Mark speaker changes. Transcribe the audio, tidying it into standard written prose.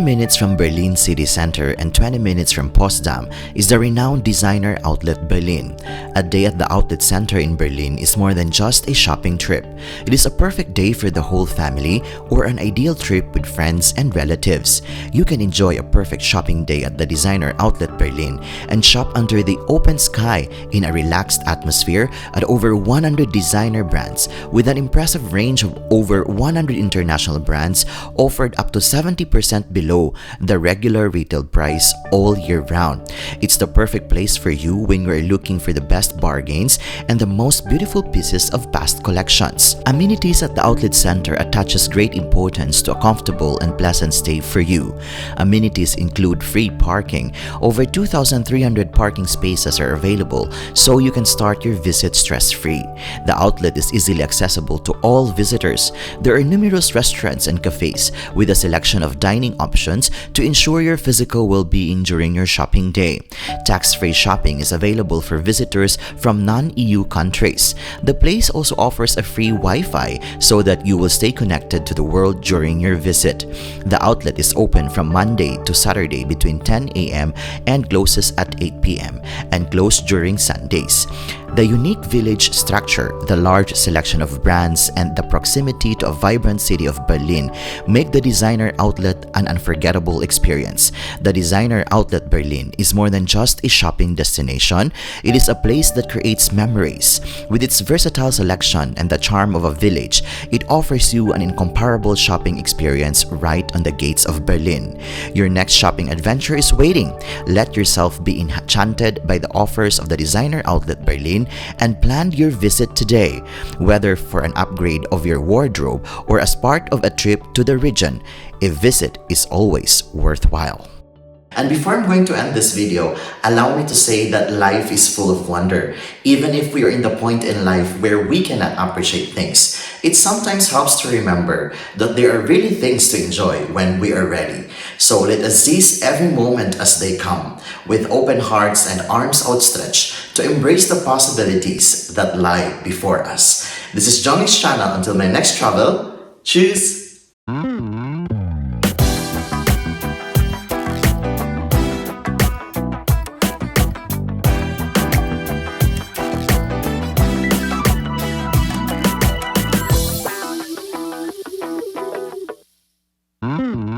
Speaker 1: Minutes from Berlin city center and 20 minutes from Potsdam is the renowned designer outlet Berlin. A day at the outlet center in Berlin is more than just a shopping trip. It is a perfect day for the whole family or an ideal trip with friends and relatives. You can enjoy a perfect shopping day at the designer outlet Berlin and shop under the open sky in a relaxed atmosphere at over 100 designer brands with an impressive range of over 100 international brands offered up to 70% below the regular retail price all year round. It's the perfect place for you when you are looking for the best bargains and the most beautiful pieces of past collections. Amenities at the outlet center attaches great importance to a comfortable and pleasant stay for you. Amenities include free parking. Over 2,300 parking spaces are available, so you can start your visit stress-free. The outlet is easily accessible to all visitors. There are numerous restaurants and cafes with a selection of dining options to ensure your physical well-being during your shopping day. Tax-free shopping is available for visitors from non-EU countries. The place also offers a free Wi-Fi so that you will stay connected to the world during your visit. The outlet is open from Monday to Saturday between 10 a.m. and closes at 8 p.m. and closed during Sundays. The unique village structure, the large selection of brands, and the proximity to a vibrant city of Berlin make the designer outlet an unforgettable experience. The designer outlet Berlin is more than just a shopping destination. It is a place that creates memories. With its versatile selection and the charm of a village, it offers you an incomparable shopping experience right on the gates of Berlin. Your next shopping adventure is waiting. Let yourself be enchanted by the offers of the designer outlet Berlin and plan your visit today. Whether for an upgrade of your wardrobe or as part of a trip to the region, a visit is always worthwhile. And before I'm going to end this video, allow me to say that life is full of wonder. Even if we are in the point in life where we cannot appreciate things, it sometimes helps to remember that there are really things to enjoy when we are ready. So let us seize every moment as they come, with open hearts and arms outstretched to embrace the possibilities that lie before us. This is Jhongix channel. Until my next travel, tschüss!
Speaker 2: Mm-hmm.